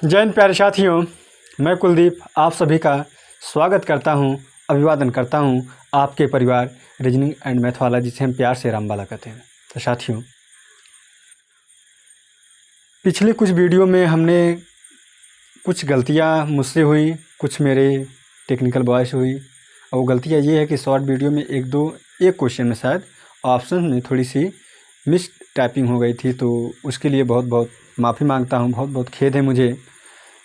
जय हिंद प्यारे साथियों, मैं कुलदीप आप सभी का स्वागत करता हूं, अभिवादन करता हूं आपके परिवार रीजनिंग एंड मैथ वाला, जिसे हम प्यार से रामबाला कहते हैं। तो साथियों, पिछले कुछ वीडियो में हमने कुछ गलतियां मुझसे हुई, कुछ मेरे टेक्निकल बॉय से हुई। और वो गलतियां ये है कि शॉर्ट वीडियो में एक क्वेश्चन में शायद ऑप्शन में थोड़ी सी मिस टाइपिंग हो गई थी, तो उसके लिए बहुत बहुत माफ़ी मांगता हूँ, बहुत बहुत खेद है मुझे।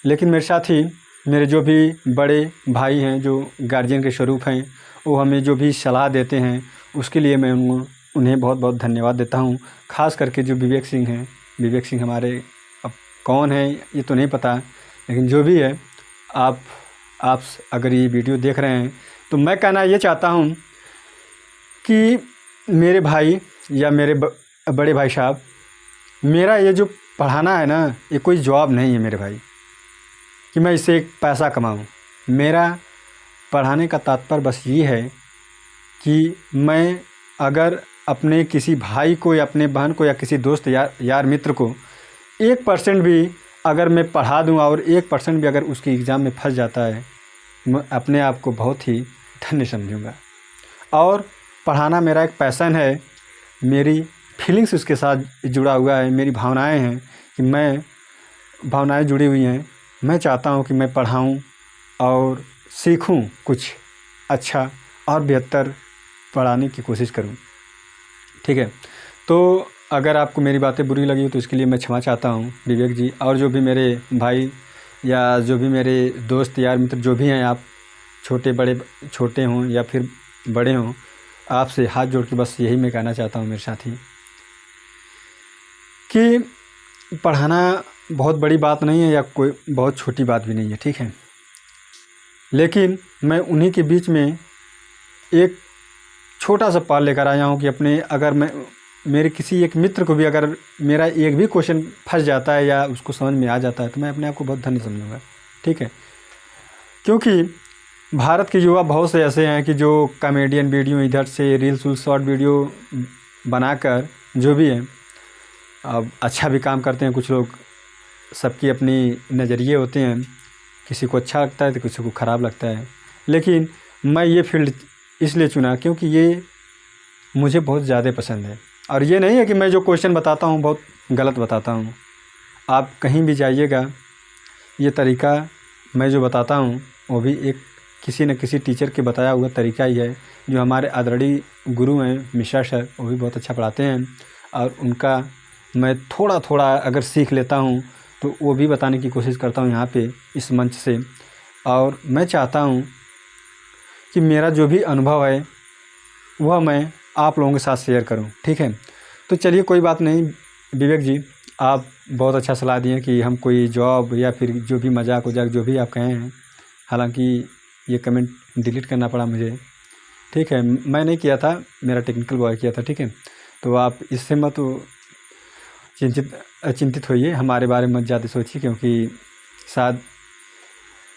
लेकिन मेरे साथी, मेरे जो भी बड़े भाई हैं, जो गार्जियन के स्वरूप हैं, वो हमें जो भी सलाह देते हैं उसके लिए मैं उन्हें बहुत बहुत धन्यवाद देता हूँ। ख़ास करके जो विवेक सिंह हैं, विवेक सिंह हमारे, अब कौन है ये तो नहीं पता, लेकिन जो भी है, आप अगर ये वीडियो देख रहे हैं तो मैं कहना ये चाहता हूँ कि मेरे भाई या मेरे बड़े भाई साहब, मेरा ये जो पढ़ाना है ना, ये कोई जॉब नहीं है मेरे भाई कि मैं इससे एक पैसा कमाऊं। मेरा पढ़ाने का तात्पर्य बस ये है कि मैं अगर अपने किसी भाई को या अपने बहन को या किसी दोस्त यार मित्र को 1% भी अगर मैं पढ़ा दूं और 1% भी अगर उसकी एग्ज़ाम में फंस जाता है, मैं अपने आप को बहुत ही धन्य समझूंगा। और पढ़ाना मेरा एक पैशन है, मेरी फीलिंग्स उसके साथ जुड़ा हुआ है, मेरी भावनाएं हैं कि भावनाएं जुड़ी हुई हैं। मैं चाहता हूं कि मैं पढ़ाऊं और सीखूं कुछ अच्छा और बेहतर पढ़ाने की कोशिश करूं। ठीक है, तो अगर आपको मेरी बातें बुरी लगी हो तो इसके लिए मैं क्षमा चाहता हूं विवेक जी। और जो भी मेरे भाई या जो भी मेरे दोस्त यार मित्र जो भी हैं, आप छोटे हों या फिर बड़े हों, आपसे हाथ जोड़ के बस यही मैं कहना चाहता हूं मेरे साथी, कि पढ़ाना बहुत बड़ी बात नहीं है या कोई बहुत छोटी बात भी नहीं है। ठीक है, लेकिन मैं उन्हीं के बीच में एक छोटा सा पाल लेकर आया हूँ कि अगर मेरे किसी एक मित्र को भी अगर मेरा एक भी क्वेश्चन फंस जाता है या उसको समझ में आ जाता है तो मैं अपने आप को बहुत धन्य समझूंगा। ठीक है, क्योंकि भारत के युवा बहुत से ऐसे हैं कि जो कॉमेडियन वीडियो, इधर से रील्स शॉर्ट वीडियो बनाकर जो भी है, अब अच्छा भी काम करते हैं। कुछ लोग, सबकी अपनी नज़रिए होते हैं, किसी को अच्छा लगता है तो किसी को ख़राब लगता है। लेकिन मैं ये फील्ड इसलिए चुना क्योंकि ये मुझे बहुत ज़्यादा पसंद है। और ये नहीं है कि मैं जो क्वेश्चन बताता हूँ बहुत गलत बताता हूँ। आप कहीं भी जाइएगा, ये तरीका मैं जो बताता हूँ वो भी एक किसी न किसी टीचर के बताया हुआ तरीका ही है। जो हमारे आदरणीय गुरु हैं मिश्रा सर, वो भी बहुत अच्छा पढ़ाते हैं और उनका मैं थोड़ा थोड़ा अगर सीख लेता हूँ तो वो भी बताने की कोशिश करता हूँ यहाँ पे इस मंच से। और मैं चाहता हूँ कि मेरा जो भी अनुभव है वह मैं आप लोगों के साथ शेयर करूँ। ठीक है, तो चलिए कोई बात नहीं विवेक जी, आप बहुत अच्छा सलाह दिए कि हम कोई जॉब या फिर जो भी मजाक जो भी आप कहे हैं, हालांकि ये कमेंट डिलीट करना पड़ा मुझे। ठीक है, मैं नहीं किया था, मेरा टेक्निकल बॉय किया था। ठीक है, तो आप इससे मत चिंतित होइए, हमारे बारे में मत ज़्यादा सोचिए, क्योंकि शायद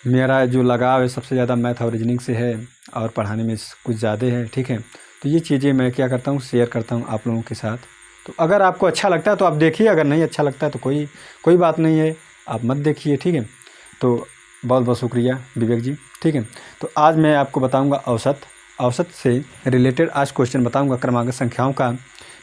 मेरा जो लगाव है सबसे ज़्यादा मैथ और रीजनिंग से है और पढ़ाने में कुछ ज़्यादा है। ठीक है, तो ये चीज़ें मैं क्या करता हूँ, शेयर करता हूँ आप लोगों के साथ। तो अगर आपको अच्छा लगता है तो आप देखिए, अगर नहीं अच्छा लगता है तो कोई बात नहीं है, आप मत देखिए। ठीक है, तो बहुत बहुत शुक्रिया विवेक जी। ठीक है, तो आज मैं आपको बताऊँगा औसत से रिलेटेड आज क्वेश्चन बताऊँगा, क्रमागत संख्याओं का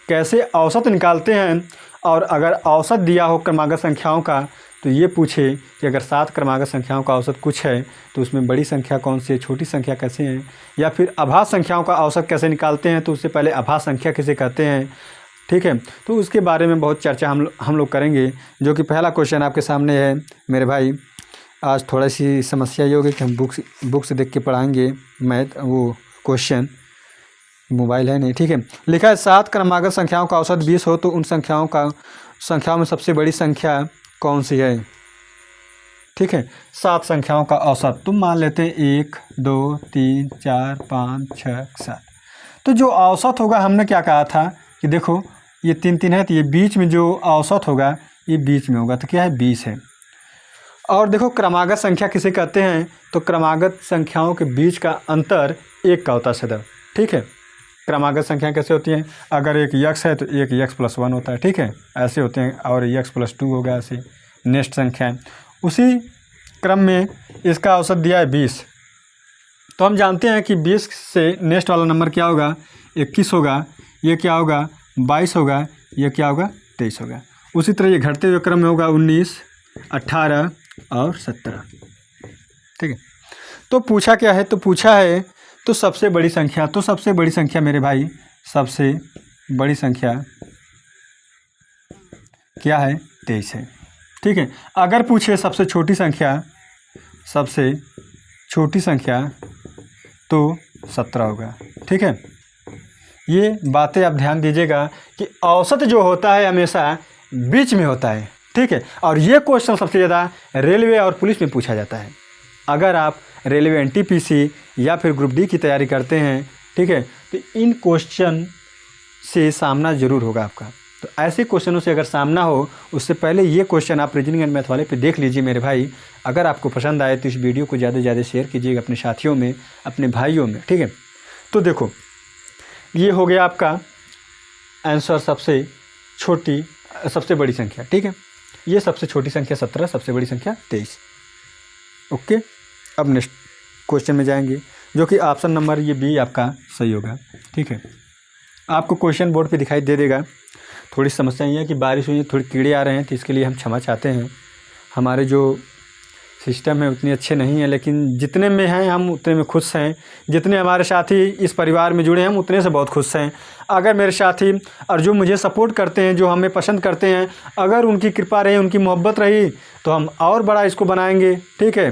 कैसे औसत निकालते हैं। और अगर औसत दिया हो क्रमागत संख्याओं का तो ये पूछे कि अगर 7 क्रमागत संख्याओं का औसत कुछ है तो उसमें बड़ी संख्या कौन सी है, छोटी संख्या कैसे हैं, या फिर अभाज्य संख्याओं का औसत कैसे निकालते हैं, तो उससे पहले अभाज्य संख्या किसे कहते हैं। ठीक है, तो उसके बारे में बहुत चर्चा हम लोग करेंगे। जो कि पहला क्वेश्चन आपके सामने है मेरे भाई। आज थोड़ी सी समस्या ये होगी कि हम बुक्स देख के पढ़ाएँगे मैथ, वो क्वेश्चन मोबाइल है नहीं। ठीक है, लिखा है 7 क्रमागत संख्याओं का औसत 20 हो तो उन संख्याओं में सबसे बड़ी संख्या कौन सी है। ठीक है, 7 संख्याओं का औसत तुम मान लेते हैं 1 2 3 4 5 6 7। तो जो औसत होगा, हमने क्या कहा था कि देखो ये 3 3 है, तो ये बीच में जो औसत होगा ये बीच में होगा, तो क्या है 20 है। और देखो क्रमागत संख्या किसे कहते हैं, तो क्रमागत संख्याओं के बीच का अंतर 1 का होता है सदैव। ठीक है, क्रमागत संख्या कैसे होती हैं, अगर एक यक्स है तो एक यक्स प्लस 1 होता है। ठीक है, ऐसे होते हैं, और यक्स प्लस 2 होगा, ऐसे नेक्स्ट संख्या है। उसी क्रम में इसका औसत दिया है 20। तो हम जानते हैं कि 20 से नेक्स्ट वाला नंबर क्या होगा, 21 होगा, ये क्या होगा 22 होगा, ये क्या होगा 23 होगा। उसी तरह ये घटते हुए क्रम में होगा 19, 18 और 17। ठीक है। तो पूछा क्या है, तो पूछा है तो सबसे बड़ी संख्या, तो सबसे बड़ी संख्या मेरे भाई, सबसे बड़ी संख्या क्या है 23 है। ठीक है। अगर पूछे सबसे छोटी संख्या, सबसे छोटी संख्या तो 17 होगा। ठीक है। ये बातें आप ध्यान दीजिएगा कि औसत जो होता है हमेशा बीच में होता है। ठीक है। और ये क्वेश्चन सबसे ज़्यादा रेलवे और पुलिस में पूछा जाता है। अगर आप रेलवे एनटीपीसी या फिर ग्रुप डी की तैयारी करते हैं, ठीक है, तो इन क्वेश्चन से सामना ज़रूर होगा आपका। तो ऐसे क्वेश्चनों से अगर सामना हो, उससे पहले ये क्वेश्चन आप रीजनिंग एंड मैथ वाले पे देख लीजिए मेरे भाई। अगर आपको पसंद आए तो इस वीडियो को ज़्यादा से ज़्यादा शेयर कीजिएगा अपने साथियों में, अपने भाइयों में। ठीक है। तो देखो, ये हो गया आपका आंसर, सबसे बड़ी संख्या। ठीक है। ये सबसे छोटी संख्या 17, सबसे बड़ी संख्या 23। ओके। अब नेक्स्ट क्वेश्चन में जाएंगे, जो कि ऑप्शन नंबर ये बी आपका सही होगा। ठीक है। आपको क्वेश्चन बोर्ड पे दिखाई दे देगा। थोड़ी समस्या ये है कि बारिश हुई है, थोड़ी कीड़े आ रहे हैं, तो इसके लिए हम क्षमा चाहते हैं। हमारे जो सिस्टम है उतने अच्छे नहीं है, लेकिन जितने में हैं हम उतने में खुश हैं। जितने हमारे साथी इस परिवार में जुड़े हैं हम उतने से बहुत खुश हैं। अगर मेरे साथी और जो मुझे सपोर्ट करते हैं, जो हमें पसंद करते हैं, अगर उनकी कृपा रही, उनकी मोहब्बत रही, तो हम और बड़ा इसको बनाएंगे। ठीक है।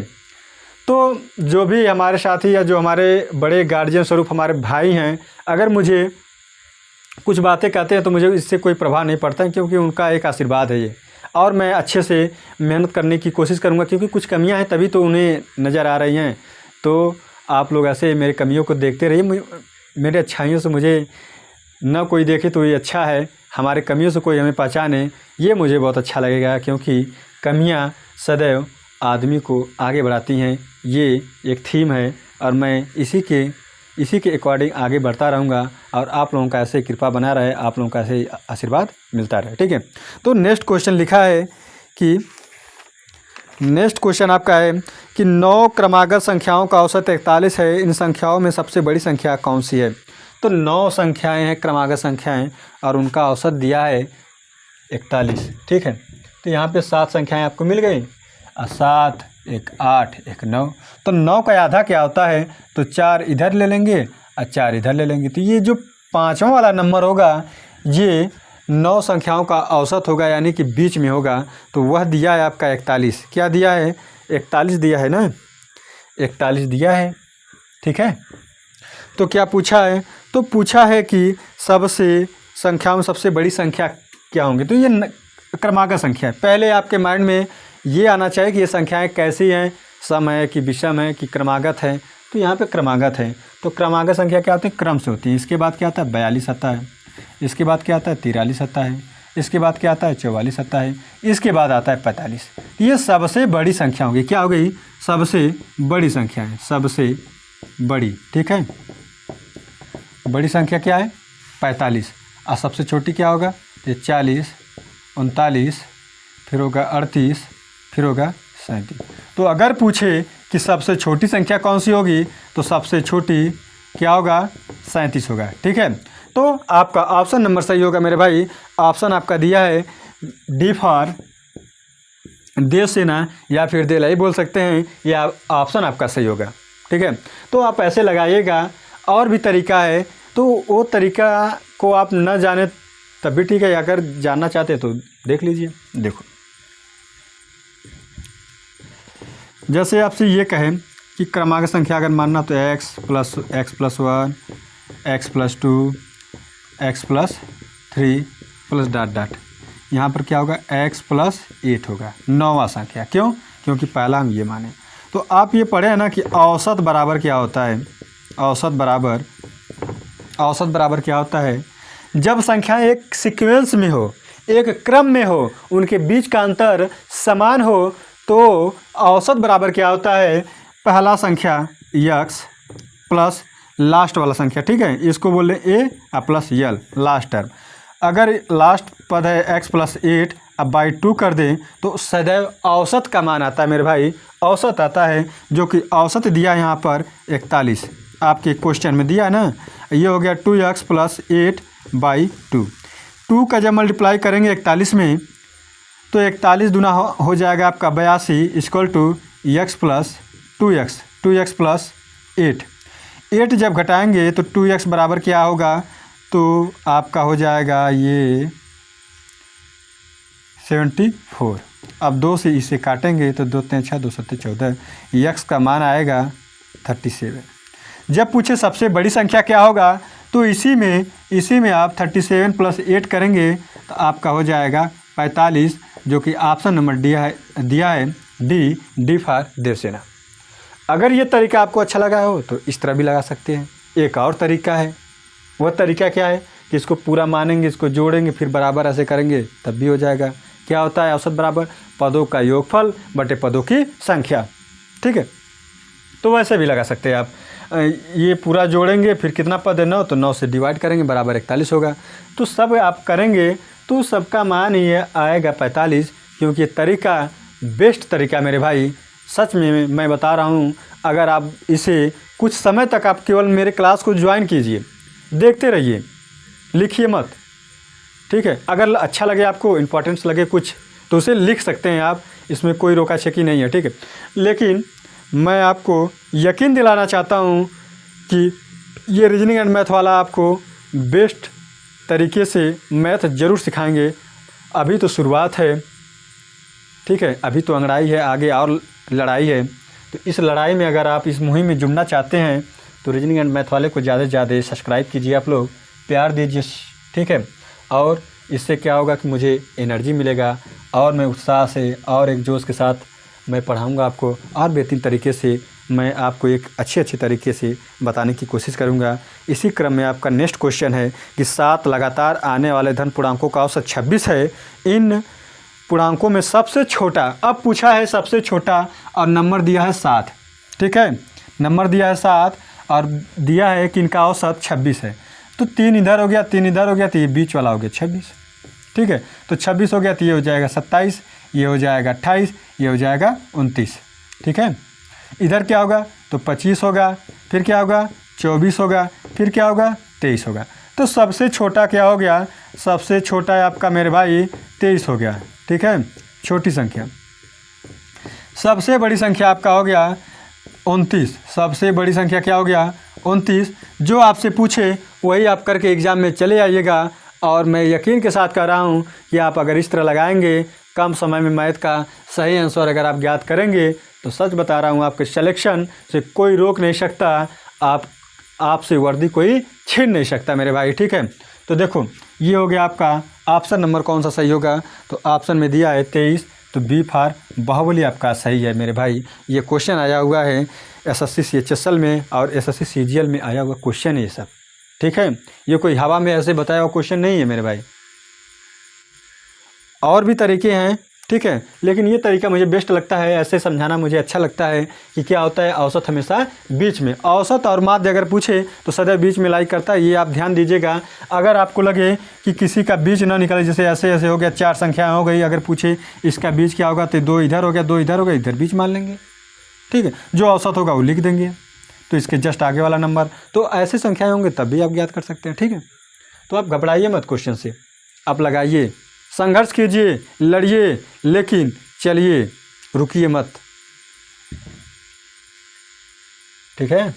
तो जो भी हमारे साथी या जो हमारे बड़े गार्जियन स्वरूप हमारे भाई हैं, अगर मुझे कुछ बातें कहते हैं तो मुझे इससे कोई प्रभाव नहीं पड़ता है, क्योंकि उनका एक आशीर्वाद है ये। और मैं अच्छे से मेहनत करने की कोशिश करूँगा, क्योंकि कुछ कमियां हैं तभी तो उन्हें नज़र आ रही हैं। तो आप लोग ऐसे मेरे कमियों को देखते रहिए। मेरे अच्छाइयों से मुझे न कोई देखे तो ये अच्छा है, हमारे कमियों से कोई हमें पहचाने, ये मुझे बहुत अच्छा लगेगा, क्योंकि कमियाँ सदैव आदमी को आगे बढ़ाती हैं। ये एक थीम है और मैं इसी के अकॉर्डिंग आगे बढ़ता रहूँगा, और आप लोगों का ऐसे कृपा बना रहे, आप लोगों का ऐसे आशीर्वाद मिलता रहे। ठीक है। तो नेक्स्ट क्वेश्चन लिखा है कि नेक्स्ट क्वेश्चन आपका है कि 9 क्रमागत संख्याओं का औसत 41 है। इन संख्याओं में सबसे बड़ी संख्या कौन सी है? तो 9 संख्याएं हैं, क्रमागत संख्याएं, और उनका औसत दिया है 41। ठीक है। तो यहाँ पे 7 संख्याएं आपको मिल गई, 7, एक 8, एक 9। तो 9 का आधा क्या होता है? तो 4 इधर ले लेंगे और 4 इधर ले लेंगे। तो ये जो 5वां वाला नंबर होगा, ये 9 संख्याओं का औसत होगा, यानी कि बीच में होगा। तो वह दिया है आपका 41। क्या दिया है? 41 दिया है ना, 41 दिया है। ठीक है। तो क्या पूछा है? तो पूछा है कि सबसे संख्याओं में सबसे बड़ी संख्या क्या होंगी? तो ये क्रमागत संख्या है। पहले आपके माइंड में ये आना चाहिए कि ये संख्याएं कैसी हैं, सम है कि विषम है कि क्रमागत है। तो यहाँ पे क्रमागत है। तो क्रमागत संख्या क्या होती है? क्रम से होती है। इसके बाद क्या आता है? 42 आता है। इसके बाद क्या आता है? 43 आता है। इसके बाद क्या आता है? 44 आता है। इसके बाद आता है 45। ये सबसे बड़ी संख्या होगी। क्या हो गई? सबसे बड़ी संख्या है, सबसे बड़ी। ठीक है। बड़ी संख्या क्या है? 45। और सबसे छोटी क्या होगा? ये 40, 39, फिर होगा 38, फिर होगा 37। तो अगर पूछे कि सबसे छोटी संख्या कौन सी होगी, तो सबसे छोटी क्या होगा? 37 होगा। ठीक है। तो आपका ऑप्शन नंबर सही होगा मेरे भाई। ऑप्शन आपका दिया है डी फॉर देव सेना या फिर देलाई बोल सकते हैं, या ऑप्शन आपका सही होगा। ठीक है। तो आप ऐसे लगाइएगा। और भी तरीका है, तो वो तरीका को आप न जाने तब भी ठीक है, अगर जानना चाहते तो देख लीजिए। देखो, जैसे आपसे ये कहें कि क्रमागत संख्या अगर मानना तो x + 1, x + 2, x + 3 +... यहाँ पर क्या होगा? x + 8 होगा, 9वां संख्या। क्यों? क्योंकि पहला हम ये माने। तो आप ये पढ़े हैं ना कि औसत बराबर क्या होता है? औसत बराबर क्या होता है? जब संख्याएं एक सीक्वेंस में हो, एक क्रम में हो, उनके बीच का अंतर समान हो, तो औसत बराबर क्या होता है? पहला संख्या x प्लस लास्ट वाला संख्या। ठीक है। इसको बोल रहे a plus l, last term. अगर लास्ट पद है x + 8 अब बाई 2 कर दें तो सदैव औसत का मान आता है मेरे भाई, औसत आता है, जो कि औसत दिया यहाँ पर 41 आपके क्वेश्चन में दिया है ना। ये हो गया 2x + 8/2। 2 का जब मल्टीप्लाई करेंगे 41 में तो 41 दूना हो जाएगा आपका 82 = x + 2x, 2x + 8। 8 जब घटाएंगे तो 2x बराबर क्या होगा, तो आपका हो जाएगा ये 74। अब 2 से इसे काटेंगे तो 2 × 6 = 2 × 7 = 14। x का मान आएगा 37। जब पूछे सबसे बड़ी संख्या क्या होगा तो इसी में आप 37 + 8 करेंगे तो आपका हो जाएगा 45, जो कि ऑप्शन नंबर दिया है डी फॉर देवसेना। अगर ये तरीका आपको अच्छा लगा हो तो इस तरह भी लगा सकते हैं। एक और तरीका है, वह तरीका क्या है कि इसको पूरा मानेंगे, इसको जोड़ेंगे, फिर बराबर ऐसे करेंगे तब भी हो जाएगा। क्या होता है औसत बराबर पदों का योगफल बटे पदों की संख्या, ठीक है। तो वैसे भी लगा सकते हैं आप। ये पूरा जोड़ेंगे, फिर कितना पद है 9, तो 9 से डिवाइड करेंगे बराबर 41 होगा। तो सब आप करेंगे तो सबका मान ये आएगा 45, क्योंकि ये तरीका बेस्ट तरीका मेरे भाई, सच में मैं बता रहा हूँ। अगर आप इसे कुछ समय तक आप केवल मेरे क्लास को ज्वाइन कीजिए, देखते रहिए, लिखिए मत, ठीक है। अगर अच्छा लगे आपको, इम्पोर्टेंस लगे कुछ, तो उसे लिख सकते हैं आप, इसमें कोई रोका छेकी नहीं है, ठीक है। लेकिन मैं आपको यकीन दिलाना चाहता हूँ कि ये रीजनिंग एंड मैथ वाला आपको बेस्ट तरीके से मैथ ज़रूर सिखाएंगे। अभी तो शुरुआत है, ठीक है, अभी तो अंगड़ाई है, आगे और लड़ाई है। तो इस लड़ाई में अगर आप इस मुहिम में जुड़ना चाहते हैं तो रीजनिंग एंड मैथ वाले को ज़्यादा से ज़्यादा सब्सक्राइब कीजिए, आप लोग प्यार दीजिए, ठीक है। और इससे क्या होगा कि मुझे एनर्जी मिलेगा और मैं उत्साह से और एक जोश के साथ मैं पढ़ाऊंगा आपको, और बेहतरीन तरीके से मैं आपको एक अच्छे तरीके से बताने की कोशिश करूंगा। इसी क्रम में आपका नेक्स्ट क्वेश्चन है कि 7 लगातार आने वाले धन पूर्णांकों का औसत 26 है। इन पूर्णांकों में सबसे छोटा, अब पूछा है सबसे छोटा, और नंबर दिया है 7, ठीक है, नंबर दिया है 7 और दिया है कि इनका औसत 26 है। तो 3 इधर हो गया, 3 इधर हो गया, तो ये बीच वाला हो गया 26, ठीक है। तो 26 हो गया तो ये हो जाएगा 27, ये हो जाएगा 28, ये हो जाएगा 29, ठीक है। इधर क्या होगा तो 25 होगा, फिर क्या होगा 24 होगा, फिर क्या होगा 23 होगा। तो सबसे छोटा क्या हो गया, सबसे छोटा है आपका मेरे भाई 23 हो गया, ठीक है, छोटी संख्या। सबसे बड़ी संख्या आपका हो गया 29, सबसे बड़ी संख्या क्या हो गया 29। जो आपसे पूछे वही आप करके एग्ज़ाम में चले आइएगा, और मैं यकीन के साथ कह रहा हूँ कि आप अगर इस तरह लगाएंगे, कम समय में मैथ का सही आंसर अगर आप ज्ञात करेंगे, तो सच बता रहा हूँ आपके सिलेक्शन से कोई रोक नहीं सकता, आपसे वर्दी कोई छीन नहीं सकता मेरे भाई, ठीक है। तो देखो ये हो गया आपका ऑप्शन नंबर कौन सा सही होगा, तो ऑप्शन में दिया है 23, तो बी फॉर बाहुबली आपका सही है मेरे भाई। ये क्वेश्चन आया हुआ है एसएससी CHSL में और एसएससी CGL में आया हुआ क्वेश्चन है ये सब, ठीक है। ये कोई हवा में ऐसे बताया हुआ क्वेश्चन नहीं है मेरे भाई। और भी तरीके हैं, ठीक है, लेकिन ये तरीका मुझे बेस्ट लगता है, ऐसे समझाना मुझे अच्छा लगता है कि क्या होता है औसत हमेशा बीच में, औसत और माध्य अगर पूछे तो सदैव बीच में लाई करता है, ये आप ध्यान दीजिएगा। अगर आपको लगे कि किसी का बीच ना निकले, जैसे ऐसे ऐसे हो गया, 4 संख्याएँ हो गई, अगर पूछे इसका बीच क्या होगा तो 2 इधर हो गया, 2 इधर हो गया, इधर बीच मान लेंगे, ठीक है। जो औसत होगा वो लिख देंगे, तो इसके जस्ट आगे वाला नंबर, तो ऐसे संख्याएँ होंगे तब भी आप ज्ञात कर सकते हैं, ठीक है। तो आप घबराइए मत क्वेश्चन से, आप लगाइए, संघर्ष कीजिए, लड़िए, लेकिन चलिए, रुकिए मत, ठीक है।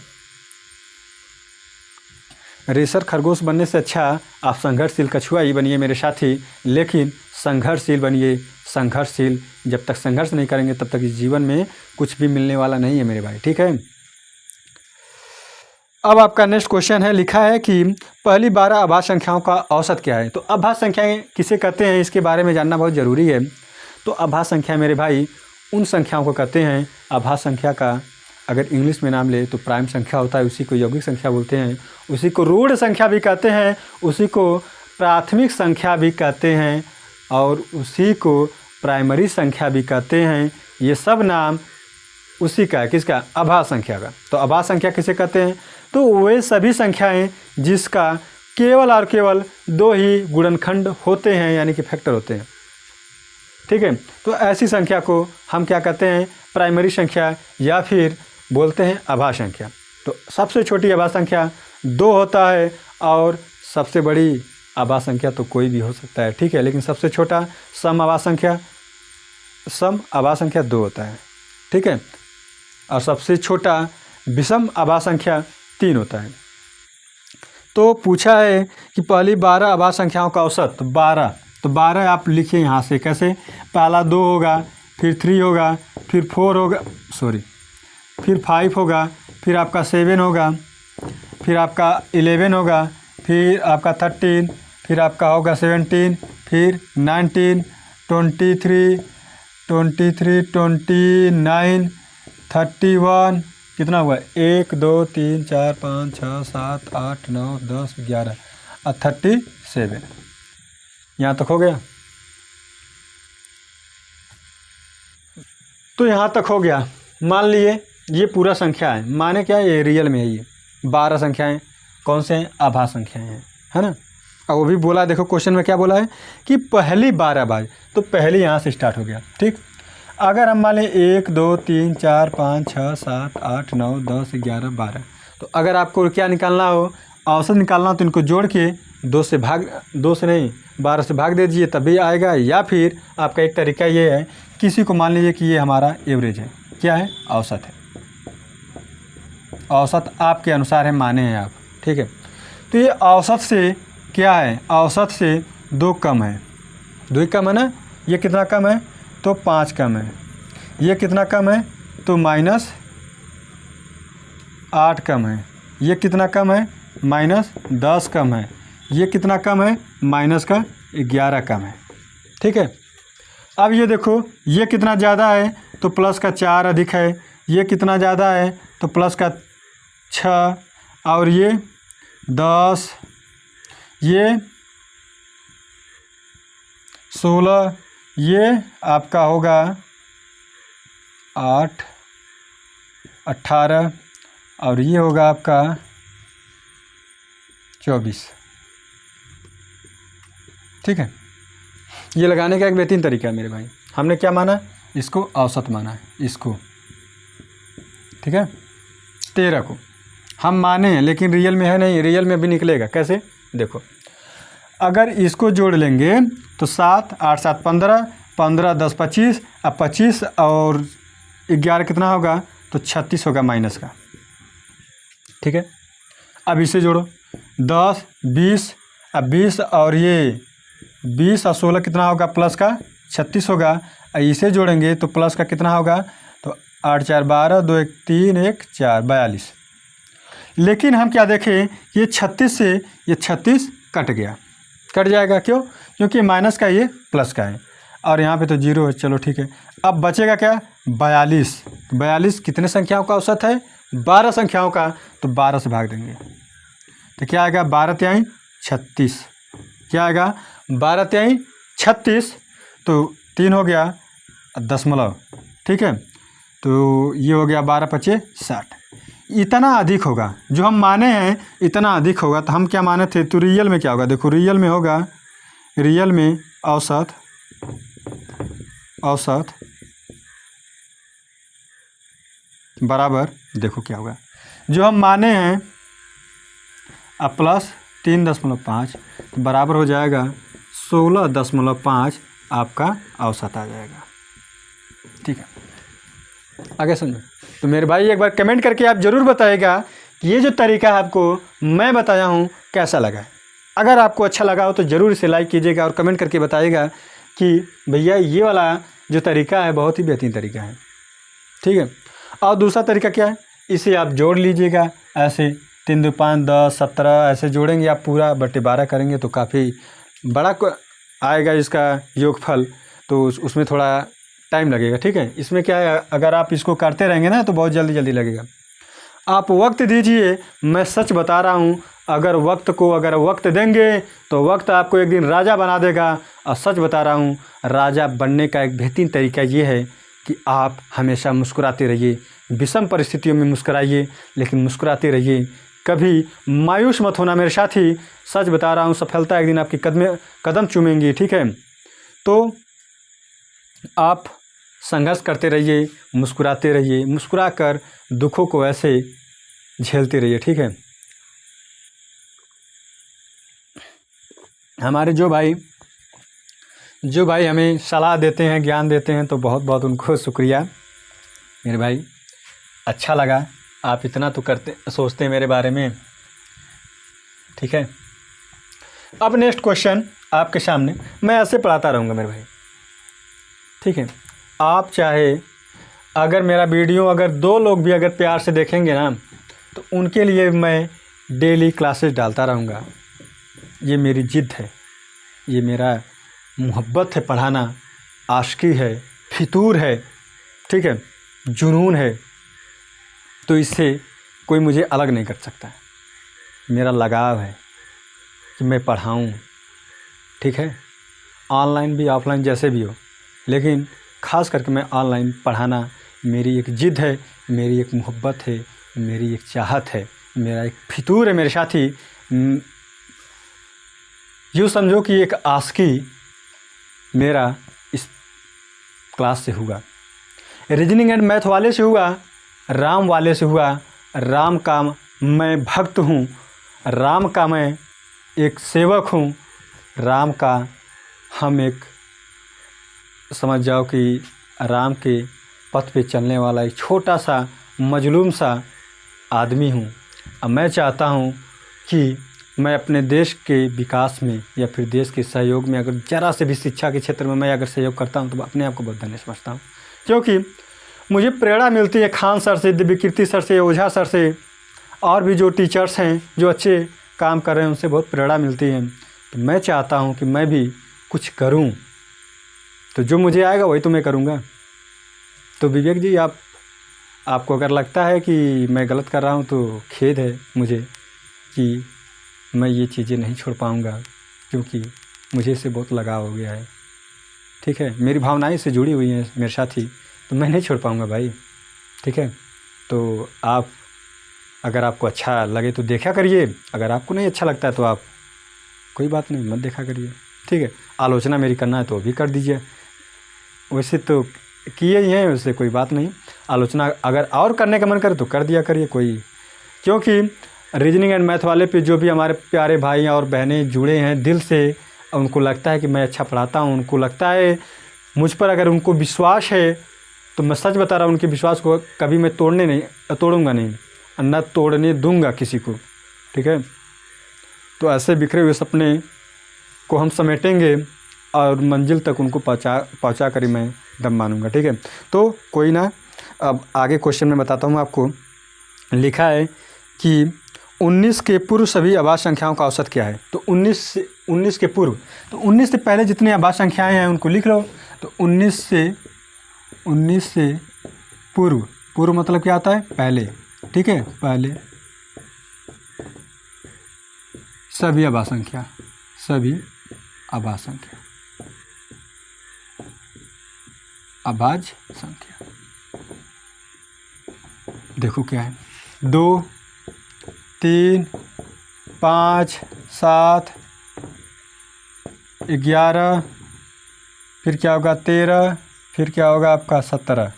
रेसर खरगोश बनने से अच्छा आप संघर्षशील कछुआ ही बनिए मेरे साथी, लेकिन संघर्षशील बनिए, संघर्षशील। जब तक संघर्ष नहीं करेंगे तब तक इस जीवन में कुछ भी मिलने वाला नहीं है मेरे भाई, ठीक है। अब आपका नेक्स्ट क्वेश्चन है, लिखा है कि पहली 12 अभाज्य संख्याओं का औसत क्या है। तो अभाज्य संख्याएं किसे कहते हैं, इसके बारे में जानना बहुत ज़रूरी है। तो अभाज्य संख्या मेरे भाई उन संख्याओं को कहते हैं, अभाज्य संख्या का अगर इंग्लिश में नाम ले तो प्राइम संख्या होता है, उसी को यौगिक संख्या बोलते हैं, उसी को रूढ़ संख्या भी कहते हैं, उसी को प्राथमिक संख्या भी कहते हैं, और उसी को प्राइमरी संख्या भी कहते हैं। ये सब नाम उसी का है, किसका, अभाज्य संख्या का। तो अभाज्य संख्या किसे कहते हैं, तो वे सभी संख्याएं जिसका केवल और केवल 2 ही गुणनखंड होते हैं, यानी कि फैक्टर होते हैं, ठीक है। तो ऐसी संख्या को हम क्या कहते हैं, प्राइमरी संख्या या फिर बोलते हैं आभाज्य संख्या। तो सबसे छोटी आभाज्य संख्या 2 होता है और सबसे बड़ी आभाज्य संख्या तो कोई भी हो सकता है, ठीक है। लेकिन सबसे छोटा सम आभाज्य संख्या 2 होता है, ठीक है। और सबसे छोटा विषम आभाज्य संख्या 3 होता है। तो पूछा है कि पहली 12 आभाज्य संख्याओं का औसत, तो 12 आप लिखिए यहाँ से, कैसे, पहला 2 होगा, फिर 3 होगा, फिर 4 होगा, फिर 5 होगा, फिर आपका 7 होगा, फिर आपका 11 होगा, फिर आपका 13, फिर आपका होगा 17, फिर 19, 23, 29, 31, कितना हुआ, 1 2 3 4 5 6 7 8 9 10 11 और 37। यहाँ तक हो गया। तो यहाँ तक हो गया। मान लिए ये पूरा संख्या है, माने क्या है, ये रियल में है, ये 12 संख्याएं कौन से हैं, आभाज्य संख्याएं हैं, है ना। और वो भी बोला, देखो क्वेश्चन में क्या बोला है कि पहली 12 बार, तो पहले यहाँ से स्टार्ट हो गया, ठीक। अगर हम मान लें 1 2 3 4 5 6 7 8 9 10 11 12, तो अगर आपको क्या निकालना हो, औसत निकालना हो, तो इनको जोड़ के 2 से नहीं 12 से भाग दे दीजिए, तभी आएगा। या फिर आपका एक तरीका ये है, किसी को मान लीजिए कि ये हमारा एवरेज है, क्या है, औसत है, औसत आपके अनुसार है, माने हैं आप, ठीक है। तो ये औसत से क्या है, औसत से 2 कम है, 2 कम है ना, ये कितना कम है, तो 5 कम है, ये कितना कम है, तो -8 कम है, ये कितना कम है, -10 कम है, ये कितना कम है, -11 कम है, ठीक है। अब ये देखो, ये कितना ज़्यादा है, तो प्लस का 4 अधिक है, ये कितना ज़्यादा है, तो प्लस का 6, और ये 10, ये 16, ये आपका होगा 8 18, और ये होगा आपका 24, ठीक है। ये लगाने का एक बेहतरीन तरीका है मेरे भाई। हमने क्या माना, इसको औसत माना है, इसको, ठीक है। 13 को हम माने हैं, लेकिन रियल में है नहीं, रियल में भी निकलेगा कैसे, देखो, अगर इसको जोड़ लेंगे तो 7 8 7 15, 15 10 25, अब 25 और 11 कितना होगा, तो 36 होगा माइनस का, ठीक है। अब इसे जोड़ो, 10 20, अब 20 और ये 20 और 16 कितना होगा, प्लस का 36 होगा। इसे जोड़ेंगे तो प्लस का कितना होगा, तो 8 4 12, 2 1 3 1 4 42। लेकिन हम क्या देखें, ये 36 से ये 36 कट गया, कट जाएगा, क्यों, क्योंकि माइनस का ये प्लस का है, और यहाँ पे तो 0 है, चलो ठीक है। अब बचेगा क्या, 42। 42 कितने संख्याओं का औसत है, 12 संख्याओं का, तो 12 से भाग देंगे, तो क्या आएगा, 12 तिहाई 36, क्या आएगा, 12 तिहाई 36, तो 3 हो गया दशमलव, ठीक है। तो ये हो गया 12 पचे 60, इतना अधिक होगा, जो हम माने हैं इतना अधिक होगा। तो हम क्या माने थे, तो रियल में क्या होगा, देखो रियल में होगा, रियल में औसत बराबर, देखो क्या होगा, जो हम माने हैं अब प्लस 3.5 बराबर हो जाएगा 16.5, आपका औसत आ जाएगा, ठीक है। आगे समझो। तो मेरे भाई एक बार कमेंट करके आप ज़रूर बताइएगा कि ये जो तरीका है आपको मैं बताया हूँ कैसा लगा। अगर आपको अच्छा लगा हो तो ज़रूर इसे लाइक कीजिएगा और कमेंट करके बताइएगा कि भैया ये वाला जो तरीका है बहुत ही बेहतरीन तरीका है, ठीक है। और दूसरा तरीका क्या है, इसे आप जोड़ लीजिएगा ऐसे, 3 2 5 10 17 ऐसे जोड़ेंगे आप, पूरा बटे 12 करेंगे तो काफ़ी बड़ा आएगा इसका योगफल, तो उसमें थोड़ा टाइम लगेगा, ठीक है। इसमें क्या है, अगर आप इसको करते रहेंगे ना तो बहुत जल्दी लगेगा। आप वक्त दीजिए, मैं सच बता रहा हूँ, अगर वक्त देंगे तो वक्त आपको एक दिन राजा बना देगा। और सच बता रहा हूँ, राजा बनने का एक बेहतरीन तरीका ये है कि आप हमेशा मुस्कुराते रहिए, विषम परिस्थितियों में मुस्कुराइए, लेकिन मुस्कुराते रहिए, कभी मायूस मत होना मेरे साथी। सच बता रहा हूँ, सफलता एक दिन आपकी कदम चूमेंगी, ठीक है। तो आप संघर्ष करते रहिए, मुस्कुराते रहिए, मुस्कुराकर दुखों को ऐसे झेलते रहिए, ठीक है। हमारे जो भाई हमें सलाह देते हैं, ज्ञान देते हैं, तो बहुत बहुत उनको शुक्रिया मेरे भाई। अच्छा लगा, आप इतना तो सोचते हैं मेरे बारे में, ठीक है। अब नेक्स्ट क्वेश्चन आपके सामने, मैं ऐसे पढ़ाता रहूँगा मेरे भाई, ठीक है। आप चाहे अगर मेरा वीडियो अगर 2 लोग भी अगर प्यार से देखेंगे ना, तो उनके लिए मैं डेली क्लासेस डालता रहूँगा। ये मेरी ज़िद है, ये मेरा मोहब्बत है, पढ़ाना आशिकी है, फितूर है, ठीक है, जुनून है। तो इससे कोई मुझे अलग नहीं कर सकता। मेरा लगाव है कि मैं पढ़ाऊँ, ठीक है, ऑनलाइन भी ऑफलाइन जैसे भी हो, लेकिन ख़ास करके मैं ऑनलाइन पढ़ाना मेरी एक ज़िद है, मेरी एक मोहब्बत है, मेरी एक चाहत है, मेरा एक फितूर है मेरे साथी। यूँ समझो कि एक आशिकी मेरा इस क्लास से हुआ, रीजनिंग एंड मैथ वाले से हुआ, राम वाले से हुआ। राम का मैं भक्त हूँ, राम का मैं एक सेवक हूँ, राम का हम एक समझ जाओ कि राम के पथ पे चलने वाला एक छोटा सा मजलूम सा आदमी हूँ। अब मैं चाहता हूँ कि मैं अपने देश के विकास में या फिर देश के सहयोग में अगर ज़रा से भी शिक्षा के क्षेत्र में मैं अगर सहयोग करता हूँ, तो अपने आप को बहुत धन्य समझता हूँ, क्योंकि मुझे प्रेरणा मिलती है खान सर से, दिव्यकीर्ति सर से, ओझा सर से, और भी जो टीचर्स हैं जो अच्छे काम कर रहे हैं, उनसे बहुत प्रेरणा मिलती है। तो मैं चाहता हूँ कि मैं भी कुछ करूँ, तो जो मुझे आएगा वही तो मैं करूँगा। तो विवेक जी, आपको अगर लगता है कि मैं गलत कर रहा हूँ, तो खेद है मुझे कि मैं ये चीज़ें नहीं छोड़ पाऊँगा, क्योंकि मुझे इससे बहुत लगाव हो गया है, ठीक है। मेरी भावनाएं इससे जुड़ी हुई हैं मेरे साथी, तो मैं नहीं छोड़ पाऊँगा भाई, ठीक है। तो आप अगर आपको अच्छा लगे तो देखा करिए, अगर आपको नहीं अच्छा लगता है तो आप कोई बात नहीं, मत देखा करिए, ठीक है। आलोचना मेरी करना है तो भी कर दीजिए, वैसे तो किए ही हैं, उससे कोई बात नहीं। आलोचना अगर और करने का मन करे तो कर दिया करिए, क्योंकि रीजनिंग एंड मैथ वाले पे जो भी हमारे प्यारे भाई और बहनें जुड़े हैं दिल से, उनको लगता है कि मैं अच्छा पढ़ाता हूँ, उनको लगता है मुझ पर, अगर उनको विश्वास है, तो मैं सच बता रहा हूँ, उनके विश्वास को कभी मैं तोड़ूंगा नहीं, न तोड़ने दूंगा किसी को, ठीक है। तो ऐसे बिखरे हुए सपने को हम समेटेंगे और मंजिल तक उनको पहुँचा कर ही मैं दम मानूंगा, ठीक है। तो कोई ना, अब आगे क्वेश्चन में बताता हूँ आपको। लिखा है कि 19 के पूर्व सभी आभाज्य संख्याओं का औसत क्या है। तो 19 के पूर्व, तो 19 से पहले जितनी आभाज्य संख्याएं हैं उनको लिख लो। तो 19 से पूर्व मतलब क्या आता है, पहले, ठीक है, पहले सभी आभाज्य संख्या देखो क्या है, 2, 3, 5, 7, 11, फिर क्या होगा 13, फिर क्या होगा आपका 17,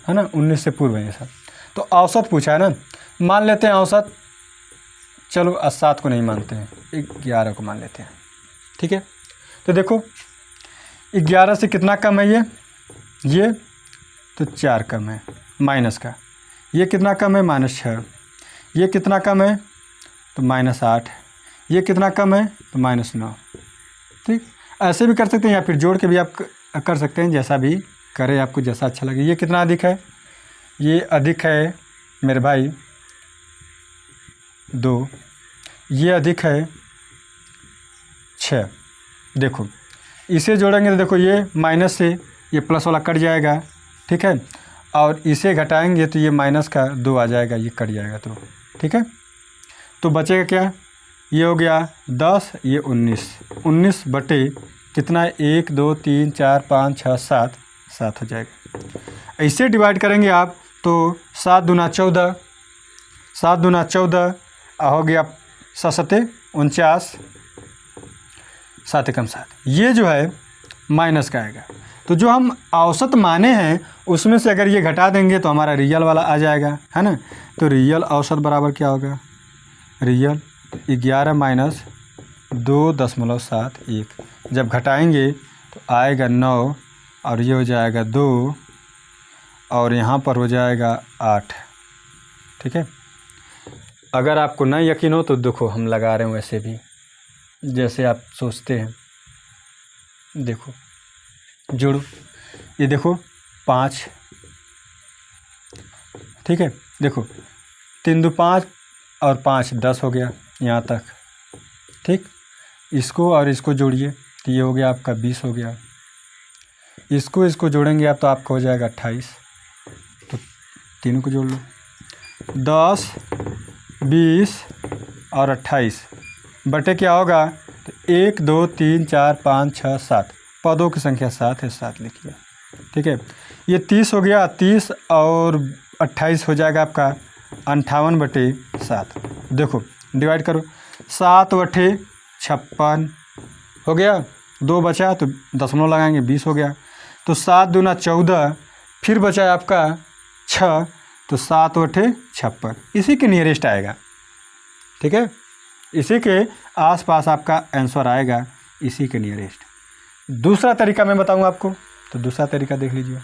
है ना। 19 से पूर्व है ये सब। तो औसत पूछा है ना, मान लेते हैं औसत, चलो 7 को नहीं मानते हैं, 11 को मान लेते हैं, ठीक है। तो देखो 11 से कितना कम है ये तो 4 कम है माइनस का, ये कितना कम है -6, ये कितना कम है तो -8, ये कितना कम है तो -9, ठीक। ऐसे भी कर सकते हैं या फिर जोड़ के भी आप कर सकते हैं, जैसा भी करें आपको जैसा अच्छा लगे। ये कितना अधिक है, ये अधिक है मेरे भाई 2, ये अधिक है 6। देखो इसे जोड़ेंगे तो देखो ये माइनस से ये प्लस वाला कट जाएगा, ठीक है, और इसे घटाएंगे तो ये माइनस का 2 आ जाएगा, ये कट जाएगा, तो ठीक है। तो बचेगा क्या, ये हो गया 10, ये 19 बटे कितना, 1, 2, 3, 4, 5, 6, 7 हो जाएगा। ऐसे डिवाइड करेंगे आप तो 7 दूना 14, 7 दूना 14 हो गया 7 49, 7 एकम 7। ये जो है माइनस का आएगा, तो जो हम औसत माने हैं उसमें से अगर ये घटा देंगे तो हमारा रियल वाला आ जाएगा, है ना। तो रियल औसत बराबर क्या होगा, रियल 11 माइनस 2.71। जब घटाएंगे तो आएगा 9 और ये हो जाएगा 2 और यहाँ पर हो जाएगा 8। ठीक है। अगर आपको न यकीन हो तो देखो हम लगा रहे हैं वैसे भी जैसे आप सोचते हैं। देखो जोड़ो, ये देखो 5, ठीक है। देखो 3 2 5 और 5 10 हो गया यहाँ तक, ठीक। इसको और इसको जोड़िए तो ये हो गया आपका 20 हो गया। इसको जोड़ेंगे आप तो आपका हो जाएगा 28। तो तीनों को जोड़ लो, 10 20 और 28 बटे क्या होगा, तो 1 2 3 4 5 6 7, पदों की संख्या 7 है, 7 लिखिए। ठीक है। ये 30 हो गया, 30 और 28 हो जाएगा आपका 58/7। देखो डिवाइड करो, 7/56 हो गया, 2 बचा तो दशमलव लगाएंगे, 20 हो गया। तो 7 दूना 14, फिर बचा आपका 6, तो 7/56 इसी के नियरेस्ट आएगा। ठीक है, इसी के आसपास आपका आंसर आएगा, इसी के नियरेस्ट। दूसरा तरीका मैं बताऊंगा आपको, तो दूसरा तरीका देख लीजिए।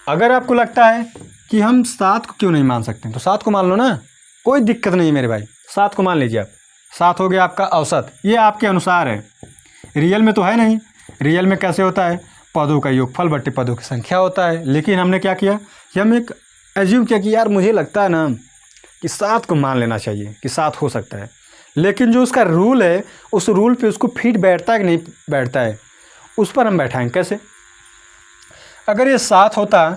अगर आपको लगता है कि हम 7 को क्यों नहीं मान सकते तो 7 को मान लो ना, कोई दिक्कत नहीं है मेरे भाई, 7 को मान लीजिए आप। 7 हो गया आपका औसत, ये आपके अनुसार है, रियल में तो है नहीं। रियल में कैसे होता है, पदों का योगफल बट्टे पदों की संख्या होता है। लेकिन हमने क्या किया कि हम एक एज्यूम किया कि यार मुझे लगता है ना कि 7 को मान लेना चाहिए कि 7 हो सकता है। लेकिन जो उसका रूल है, उस रूल पे उसको फिट बैठता है कि नहीं बैठता है, उस पर हम बैठाएंगे कैसे। अगर ये 7 होता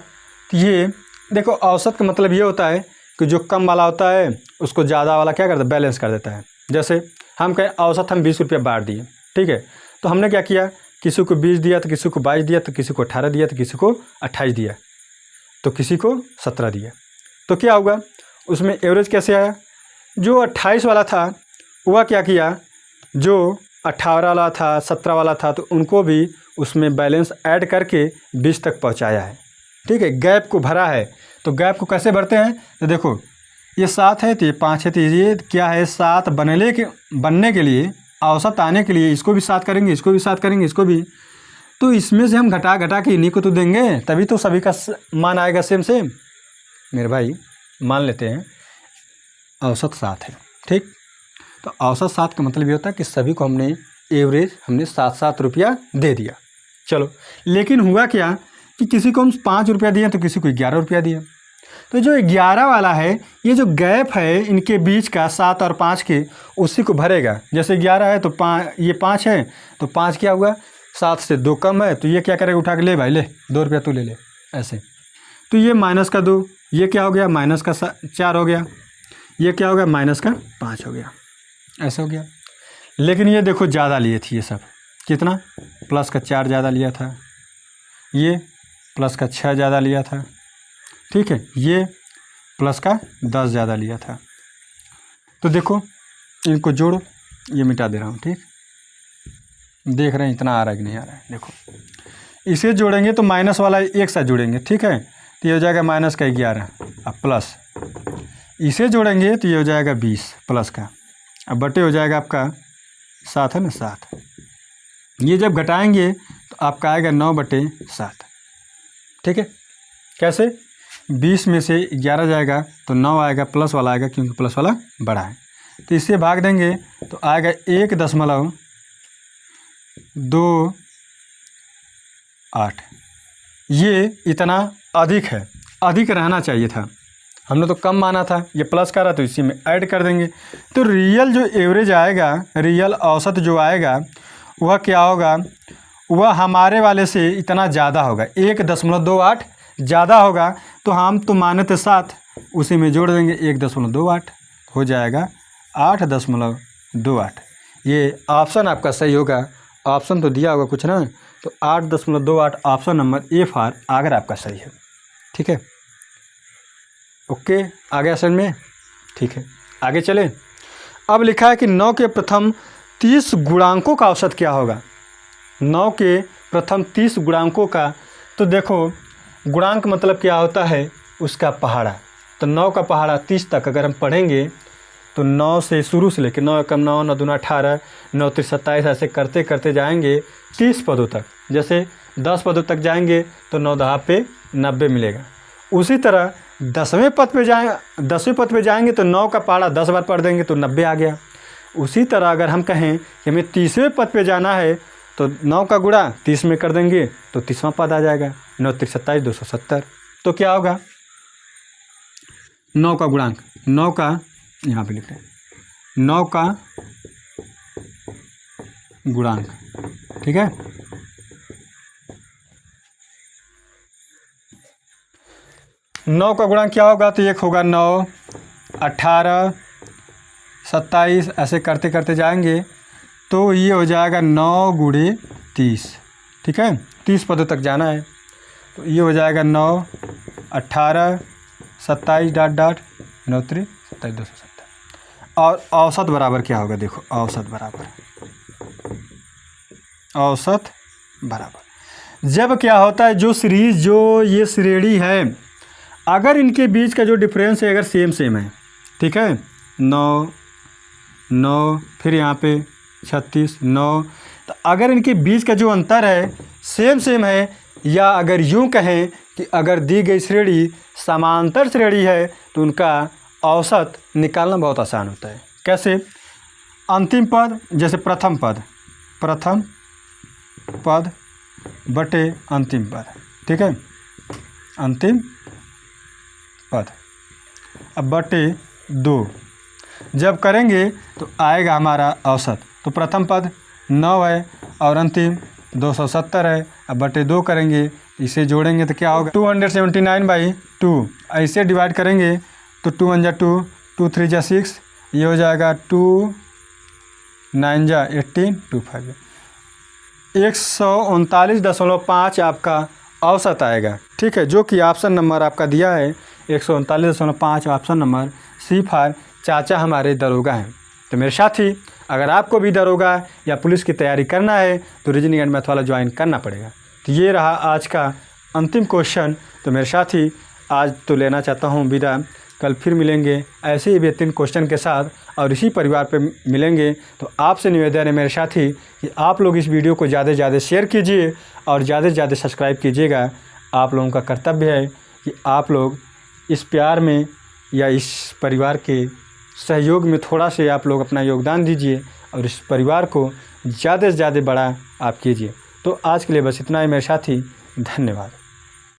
तो ये देखो, औसत का मतलब ये होता है कि जो कम वाला होता है उसको ज़्यादा वाला क्या करता है, बैलेंस कर देता है। जैसे हम कहें औसत हम 20 रुपया बांट दिए, ठीक है, तो हमने क्या किया, किसी को 20 दिया तो किसी को 22 दिया, तो किसी को 18 दिया, तो किसी को 28 दिया, तो किसी को 17 दिया। तो क्या होगा, उसमें एवरेज कैसे आया, जो 28 वाला था वह क्या किया, जो 18 वाला था 17 वाला था तो उनको भी उसमें बैलेंस ऐड करके 20 तक पहुंचाया है। ठीक है, गैप को भरा है। तो गैप को कैसे भरते हैं, तो देखो ये 7 है तो ये 5 है, तो ये क्या है, 7 बनने के लिए, औसत आने के लिए इसको भी 7 करेंगे, इसको भी 7 करेंगे, इसको भी। तो इसमें से हम घटा के इन्हीं को तो देंगे, तभी तो सभी का मान आएगा सेम सेम। मेरे भाई मान लेते हैं औसत 7 है, ठीक। तो औसत 7 का मतलब ये होता है कि सभी को हमने एवरेज हमने 7-7 रुपया दे दिया। चलो, लेकिन हुआ क्या कि किसी को हम 5 रुपया दिए तो किसी को 11 रुपया दिए। तो जो 11 वाला है, ये जो गैप है इनके बीच का 7 और 5 के, उसी को भरेगा। जैसे 11 है तो 5, ये 5 है तो 5 क्या हुआ, 7 से 2 कम है, तो ये क्या करेगा, उठा के ले भाई, ले 2 रुपया तू ले ले, ऐसे। तो ये माइनस का 2, ये क्या हो गया, माइनस का 4 हो गया, ये क्या हो गया, माइनस का 5 हो गया, ऐसा हो गया। लेकिन ये देखो ज़्यादा लिए थे ये सब, कितना, प्लस का 4 ज़्यादा लिया था, ये प्लस का 6 ज़्यादा लिया था, ठीक है, ये प्लस का 10 ज़्यादा लिया था। तो देखो इनको जोड़ो, ये मिटा दे रहा हूँ, ठीक। देख रहे हैं इतना आ रहा है कि नहीं आ रहा है, देखो इसे जोड़ेंगे तो माइनस वाला एक साथ जोड़ेंगे, ठीक है, तो ये हो जाएगा माइनस का 11, अब प्लस इसे जोड़ेंगे तो ये हो जाएगा 20 प्लस का, अब बटे हो जाएगा आपका 7 है ना, 7। ये जब घटाएंगे तो आपका आएगा 9/7, ठीक है। कैसे, 20 में से 11 जाएगा तो 9 आएगा, प्लस वाला आएगा क्योंकि प्लस वाला बड़ा है, तो इससे भाग देंगे तो आएगा 1.28। ये इतना अधिक है, अधिक रहना चाहिए था, हमने तो कम माना था, ये प्लस का रहा तो इसी में ऐड कर देंगे। तो रियल जो एवरेज आएगा, रियल औसत जो आएगा वह क्या होगा, वह हमारे वाले से इतना ज़्यादा होगा, 1.28 ज़्यादा होगा। तो हम तो माने थे 7, उसी में जोड़ देंगे 1.28, हो जाएगा 8.28। ये ऑप्शन आपका सही होगा, ऑप्शन तो दिया होगा कुछ ना, तो 8.28 ऑप्शन नंबर ए फॉर अगर आपका सही है, ठीक है। ओके, आ गया समझ में, ठीक है, आगे चलें। अब लिखा है कि 9 के प्रथम 30 गुणांकों का औसत क्या होगा। 9 के प्रथम 30 गुणांकों का, तो देखो गुणांक मतलब क्या होता है, उसका पहाड़ा। तो 9 का पहाड़ा 30 तक अगर हम पढ़ेंगे तो 9 से शुरू से लेकर 9 एकम 9, 9 दूना 18, 9 त्रिक 27, ऐसे करते करते जाएंगे 30 पदों तक। जैसे 10 पदों तक जाएंगे तो 9 दहा पे 90 मिलेगा। उसी तरह 10वें पद पे जाएंगे तो 9 का पहाड़ा 10 बार पढ़ देंगे तो 90 आ गया। उसी तरह अगर हम कहें कि हमें 30वें पद पे जाना है तो 9 का गुणा 30 में कर देंगे तो 30वां पद आ जाएगा। 9 त्रिक 27, 270। तो क्या होगा, 9 का गुणांक, 9 का यहाँ पे लिख रहे हैं 9 का गुणांक, ठीक है। 9 का गुणांक क्या होगा, तो एक होगा 9, 18, 27, ऐसे करते करते जाएंगे तो ये हो जाएगा 9 गुणे 30, ठीक है। 30 पदों तक जाना है तो ये हो जाएगा 9, 18, 27 डॉट डॉट 9 त्रिक 27, 270। और औसत बराबर क्या होगा, देखो औसत बराबर जब क्या होता है, जो ये श्रेणी है, अगर इनके बीच का जो डिफरेंस है अगर सेम है, ठीक है, 9, 9, फिर यहाँ पे 36, 9, तो अगर इनके बीच का जो अंतर है सेम है, या अगर यूँ कहें कि अगर दी गई श्रेणी समांतर श्रेणी है तो उनका औसत निकालना बहुत आसान होता है। कैसे, अंतिम पद जैसे प्रथम पद बटे अंतिम पद, ठीक है, अंतिम पद अब बटे 2 जब करेंगे तो आएगा हमारा औसत। तो प्रथम पद 9 है और अंतिम 270 है। अब बटे 2 करेंगे, इसे जोड़ेंगे तो क्या होगा, 279/2, ऐसे डिवाइड करेंगे तो 2 1 जा 2, 2 3 जा 6, ये हो जाएगा 2 9 जा 18, 2 5 139.5 आपका औसत आएगा, ठीक है, जो कि ऑप्शन नंबर आपका दिया है 139.5, ऑप्शन नंबर सी फॉर चाचा हमारे दरोगा हैं। तो मेरे साथी, अगर आपको भी दरोगा या पुलिस की तैयारी करना है तो रीजनिंग एंड मैथ वाला ज्वाइन करना पड़ेगा। तो ये रहा आज का अंतिम क्वेश्चन। तो मेरे साथी, आज तो लेना चाहता हूँ विदा, कल फिर मिलेंगे ऐसे ही बेहतरीन क्वेश्चन के साथ और इसी परिवार पे मिलेंगे। तो आपसे निवेदन है मेरे साथी कि आप लोग इस वीडियो को ज़्यादा से ज़्यादा शेयर कीजिए और ज़्यादा से ज़्यादा सब्सक्राइब कीजिएगा। आप लोगों का कर्तव्य है कि आप लोग इस प्यार में या इस परिवार के सहयोग में थोड़ा से आप लोग अपना योगदान दीजिए और इस परिवार को ज़्यादा से ज़्यादा बड़ा आप कीजिए। तो आज के लिए बस इतना ही मेरे साथी, धन्यवाद।